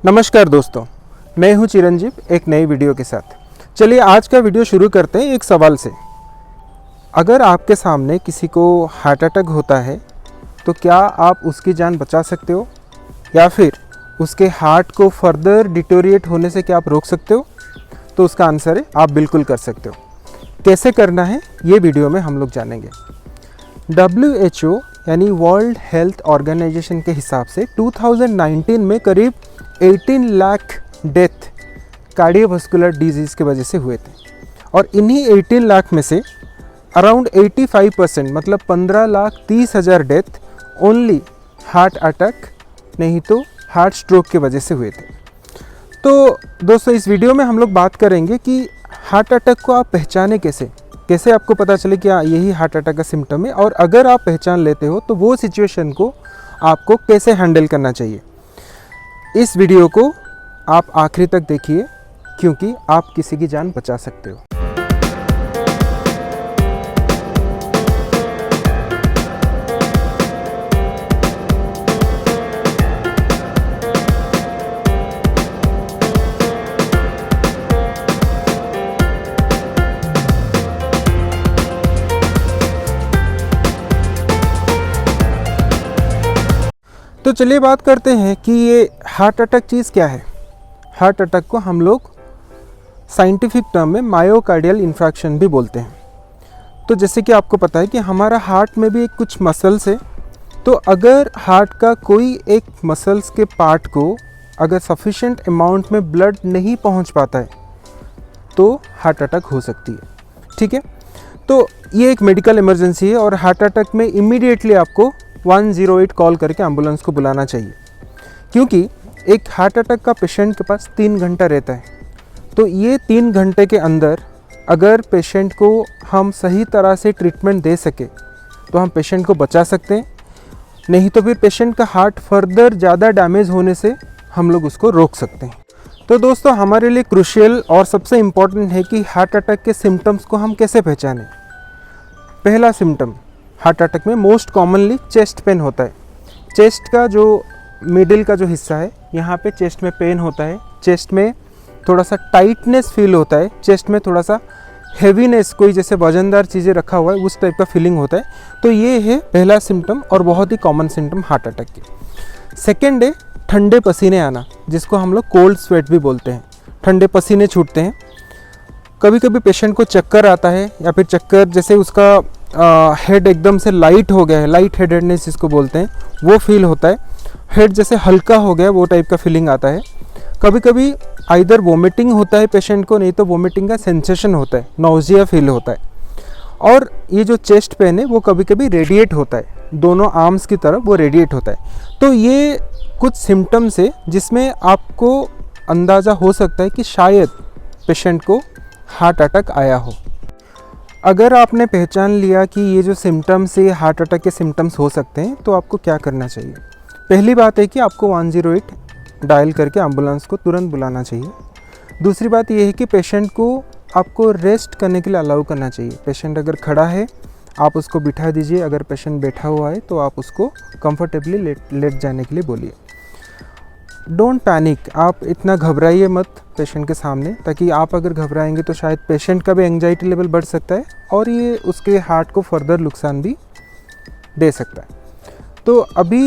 नमस्कार दोस्तों, मैं हूं चिरंजीव एक नई वीडियो के साथ। चलिए आज का वीडियो शुरू करते हैं एक सवाल से। अगर आपके सामने किसी को हार्ट अटैक होता है तो क्या आप उसकी जान बचा सकते हो या फिर उसके हार्ट को फर्दर डिटोरिएट होने से क्या आप रोक सकते हो? तो उसका आंसर है आप बिल्कुल कर सकते हो। कैसे करना है ये वीडियो में हम लोग जानेंगे। WHO यानी वर्ल्ड हेल्थ ऑर्गेनाइजेशन के हिसाब से 2019 में करीब 18 लाख डेथ कार्डियोवास्कुलर डिजीज़ की वजह से हुए थे और इन्हीं 18 लाख में से अराउंड 85% मतलब 15,30,000 डेथ ओनली हार्ट अटैक नहीं तो हार्ट स्ट्रोक की वजह से हुए थे। तो दोस्तों इस वीडियो में हम लोग बात करेंगे कि हार्ट अटैक को आप पहचाने कैसे आपको पता चले कि यही हार्ट अटैक का सिम्टम है, और अगर आप पहचान लेते हो तो वो सिचुएशन को आपको कैसे हैंडल करना चाहिए। इस वीडियो को आप आखिरी तक देखिए क्योंकि आप किसी की जान बचा सकते हो। तो चलिए बात करते हैं कि ये हार्ट अटैक चीज़ क्या है। हार्ट अटैक को हम लोग साइंटिफिक टर्म में मायोकार्डियल इन्फ्रैक्शन भी बोलते हैं। तो जैसे कि आपको पता है कि हमारा हार्ट में भी कुछ मसल्स है, तो अगर हार्ट का कोई एक मसल्स के पार्ट को अगर सफिशिएंट अमाउंट में ब्लड नहीं पहुंच पाता है तो हार्ट अटैक हो सकती है। ठीक है, तो ये एक मेडिकल इमरजेंसी है और हार्ट अटैक में इमीडिएटली आपको 108 कॉल करके एम्बुलेंस को बुलाना चाहिए, क्योंकि एक हार्ट अटैक का पेशेंट के पास 3 घंटा रहता है। तो ये 3 घंटे के अंदर अगर पेशेंट को हम सही तरह से ट्रीटमेंट दे सके तो हम पेशेंट को बचा सकते हैं, नहीं तो फिर पेशेंट का हार्ट फर्दर ज़्यादा डैमेज होने से हम लोग उसको रोक सकते हैं। तो दोस्तों हमारे लिए क्रूशियल और सबसे इम्पॉर्टेंट है कि हार्ट अटैक के सिम्टम्स को हम कैसे पहचानें। पहला सिम्टम हार्ट अटैक में मोस्ट कॉमनली चेस्ट पेन होता है। चेस्ट का जो मिडिल का जो हिस्सा है यहाँ पे चेस्ट में पेन होता है, चेस्ट में थोड़ा सा टाइटनेस फील होता है, चेस्ट में थोड़ा सा हेवीनेस, कोई जैसे वजनदार चीज़ें रखा हुआ है उस टाइप का फीलिंग होता है। तो ये है पहला सिम्टम और बहुत ही कॉमन सिम्टम हार्ट अटैक के। सेकेंड है ठंडे पसीने आना, जिसको हम लोग कोल्ड स्वेट भी बोलते हैं। ठंडे पसीने छूटते हैं। कभी कभी पेशेंट को चक्कर आता है या फिर चक्कर जैसे उसका हेड एकदम से लाइट हो गया है, लाइट हेडेडनेस जिसको बोलते हैं, वो फील होता है। हेड जैसे हल्का हो गया वो टाइप का फीलिंग आता है। कभी कभी आइदर वोमिटिंग होता है पेशेंट को, नहीं तो वोमिटिंग का सेंसेशन होता है, नौजिया फील होता है। और ये जो चेस्ट पेन है वो कभी कभी रेडिएट होता है, दोनों आर्म्स की तरफ वो रेडिएट होता है। तो ये कुछ सिम्टम्स है जिसमें आपको अंदाज़ा हो सकता है कि शायद पेशेंट को हार्ट अटैक आया हो। अगर आपने पहचान लिया कि ये जो सिम्टम्स है हार्ट अटैक के सिम्टम्स हो सकते हैं तो आपको क्या करना चाहिए। पहली बात है कि आपको 108 डायल करके एम्बुलेंस को तुरंत बुलाना चाहिए। दूसरी बात ये है कि पेशेंट को आपको रेस्ट करने के लिए अलाउ करना चाहिए। पेशेंट अगर खड़ा है आप उसको बिठा दीजिए, अगर पेशेंट बैठा हुआ है तो आप उसको कंफर्टेबली लेट जाने के लिए बोलिए। डोंट पैनिक, आप इतना घबराइए मत पेशेंट के सामने, ताकि आप अगर घबराएंगे तो शायद पेशेंट का भी एंजाइटी लेवल बढ़ सकता है और ये उसके हार्ट को फर्दर नुकसान भी दे सकता है। तो अभी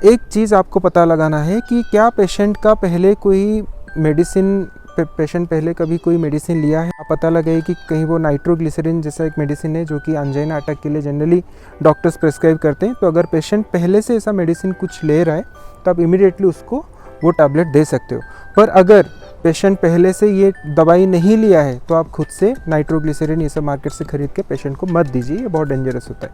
एक चीज़ आपको पता लगाना है कि क्या पेशेंट का पहले कोई मेडिसिन पेशेंट पहले कभी कोई मेडिसिन लिया है। आप पता लगाइए कि कहीं वो नाइट्रोग्लिसरीन जैसा एक मेडिसिन है जो कि एंजाइना अटैक के लिए जनरली डॉक्टर्स प्रेस्क्राइब करते हैं। तो अगर पेशेंट पहले से ऐसा मेडिसिन कुछ ले रहा है तो आप इमीडिएटली उसको वो टैबलेट दे सकते हो। पर अगर पेशेंट पहले से ये दवाई नहीं लिया है तो आप खुद से नाइट्रोग्लिसरीन ये सब मार्केट से खरीद के पेशेंट को मत दीजिए, ये बहुत डेंजरस होता है।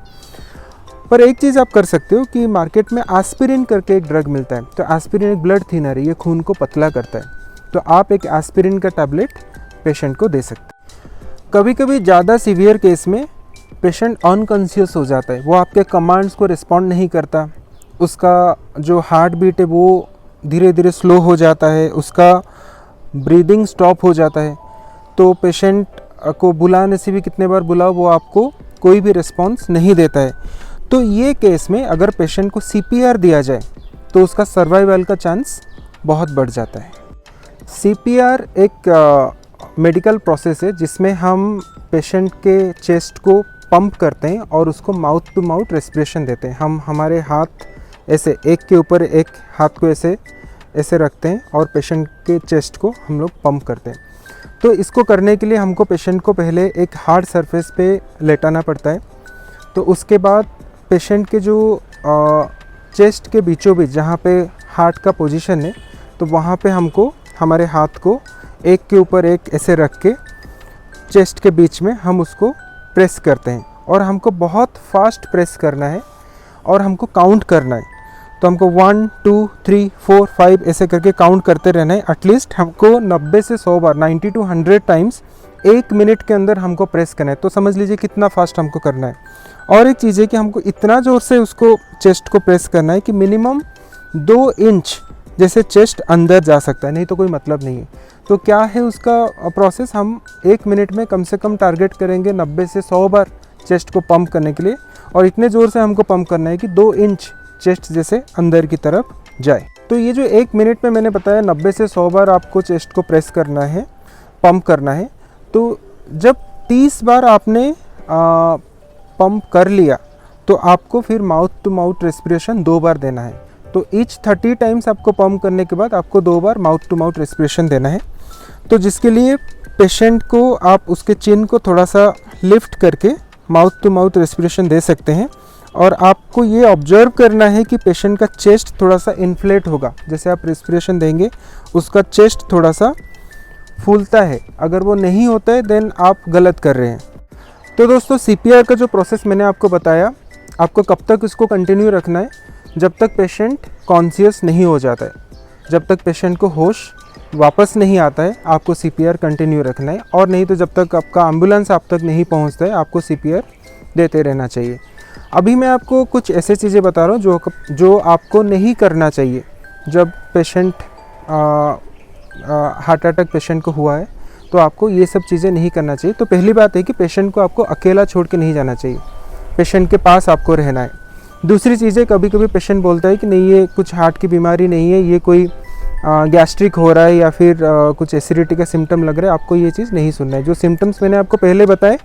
पर एक चीज़ आप कर सकते हो कि मार्केट में एस्पिरिन करके एक ड्रग मिलता है। तो एस्पिरिन एक ब्लड थिनर है, ये खून को पतला करता है। तो आप एक एस्पिरिन का टैबलेट पेशेंट को दे सकते हैं। कभी कभी ज़्यादा सीवियर केस में पेशेंट अनकॉन्शियस हो जाता है, वो आपके कमांड्स को रिस्पॉन्ड नहीं करता, उसका जो हार्ट बीट है वो धीरे धीरे स्लो हो जाता है, उसका ब्रीदिंग स्टॉप हो जाता है। तो पेशेंट को बुलाने से भी कितने बार बुलाओ वो आपको कोई भी रिस्पॉन्स नहीं देता है। तो ये केस में अगर पेशेंट को CPR दिया जाए तो उसका सर्वाइवल का चांस बहुत बढ़ जाता है। CPR एक मेडिकल प्रोसेस है जिसमें हम पेशेंट के चेस्ट को पंप करते हैं और उसको माउथ टू माउथ रेस्पिरेशन देते हैं। हम हमारे हाथ ऐसे एक के ऊपर एक हाथ को ऐसे रखते हैं और पेशेंट के चेस्ट को हम लोग पंप करते हैं। तो इसको करने के लिए हमको पेशेंट को पहले एक हार्ड सरफेस पे लेटाना पड़ता है। तो उसके बाद पेशेंट के जो चेस्ट के बीचों बीच जहाँ पे हार्ट का पोजीशन है, तो वहाँ पे हमको हमारे हाथ को एक के ऊपर एक ऐसे रख के चेस्ट के बीच में हम उसको प्रेस करते हैं। और हमको बहुत फास्ट प्रेस करना है और हमको काउंट करना है। तो हमको 1 2 3 4 5 ऐसे करके काउंट करते रहना है। एटलीस्ट हमको 90 से 100 बार 90 to 100 टाइम्स 1 मिनट के अंदर हमको प्रेस करना है। तो समझ लीजिए कितना फास्ट हमको करना है। और एक चीज़ है कि हमको इतना ज़ोर से उसको चेस्ट को प्रेस करना है कि मिनिमम 2 इंच जैसे चेस्ट अंदर जा सकता है, नहीं तो कोई मतलब नहीं है। तो क्या है उसका प्रोसेस, हम 1 मिनट में कम से कम टारगेट करेंगे 90 से 100 बार चेस्ट को पंप करने के लिए। और इतने ज़ोर से हमको पंप करना है कि 2 इंच चेस्ट जैसे अंदर की तरफ जाए। तो ये जो 1 मिनट में मैंने बताया 90 से 100 बार आपको चेस्ट को प्रेस करना है, पंप करना है। तो जब 30 बार आपने पंप कर लिया तो आपको फिर माउथ टू माउथ रेस्पिरेशन 2 बार देना है। तो ईच 30 टाइम्स आपको पंप करने के बाद आपको 2 बार माउथ टू माउथ रेस्पिरेशन देना है। तो जिसके लिए पेशेंट को आप उसके चिन को थोड़ा सा लिफ्ट करके माउथ टू माउथ रेस्पिरेशन दे सकते हैं। और आपको ये ऑब्जर्व करना है कि पेशेंट का चेस्ट थोड़ा सा इन्फ्लेट होगा। जैसे आप रेस्पिरेशन देंगे उसका चेस्ट थोड़ा सा फूलता है। अगर वो नहीं होता है देन आप गलत कर रहे हैं। तो दोस्तों CPR का जो प्रोसेस मैंने आपको बताया, आपको कब तक इसको कंटिन्यू रखना है, जब तक पेशेंट कॉन्शियस नहीं हो जाता है, जब तक पेशेंट को होश वापस नहीं आता है आपको CPR कंटिन्यू रखना है। और नहीं तो जब तक आपका एम्बुलेंस आप तक नहीं पहुंचता है आपको CPR देते रहना चाहिए। अभी मैं आपको कुछ ऐसे चीज़ें बता रहा हूँ जो आपको नहीं करना चाहिए जब पेशेंट हार्ट अटैक पेशेंट को हुआ है। तो आपको ये सब चीज़ें नहीं करना चाहिए। तो पहली बात है कि पेशेंट को आपको अकेला छोड़ के नहीं जाना चाहिए, पेशेंट के पास आपको रहना है। दूसरी चीज़ें, कभी कभी पेशेंट बोलता है कि नहीं ये कुछ हार्ट की बीमारी नहीं है, ये कोई गैस्ट्रिक हो रहा है या फिर कुछ एसिडिटी का सिम्टम लग रहा है, आपको ये चीज़ नहीं सुनना है। जो सिम्टम्स मैंने आपको पहले बताए,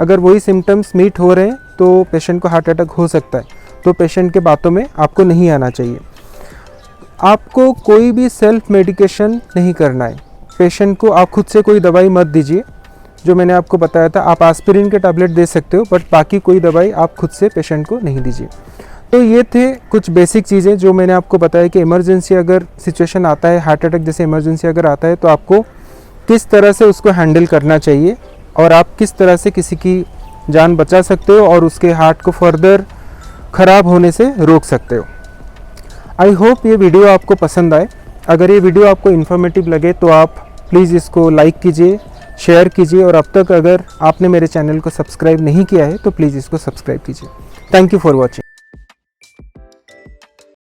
अगर वही सिम्टम्स मीट हो रहे हैं तो पेशेंट को हार्ट अटैक हो सकता है। तो पेशेंट के बातों में आपको नहीं आना चाहिए। आपको कोई भी सेल्फ मेडिकेशन नहीं करना है। पेशेंट को आप खुद से कोई दवाई मत दीजिए। जो मैंने आपको बताया था, आप एस्पिरिन के टैबलेट दे सकते हो, बट बाकी कोई दवाई आप खुद से पेशेंट को नहीं दीजिए। तो ये थे कुछ बेसिक चीज़ें जो मैंने आपको बताया कि इमरजेंसी अगर सिचुएशन आता है, हार्ट अटैक जैसे इमरजेंसी अगर आता है तो आपको किस तरह से उसको हैंडल करना चाहिए और आप किस तरह से किसी की जान बचा सकते हो और उसके हार्ट को फर्दर ख़राब होने से रोक सकते हो। आई होप ये वीडियो आपको पसंद आए। अगर ये वीडियो आपको इन्फॉर्मेटिव लगे तो आप प्लीज़ इसको लाइक कीजिए, शेयर कीजिए और अब तक अगर आपने मेरे चैनल को सब्सक्राइब नहीं किया है तो प्लीज़ इसको सब्सक्राइब कीजिए। Thank you for watching.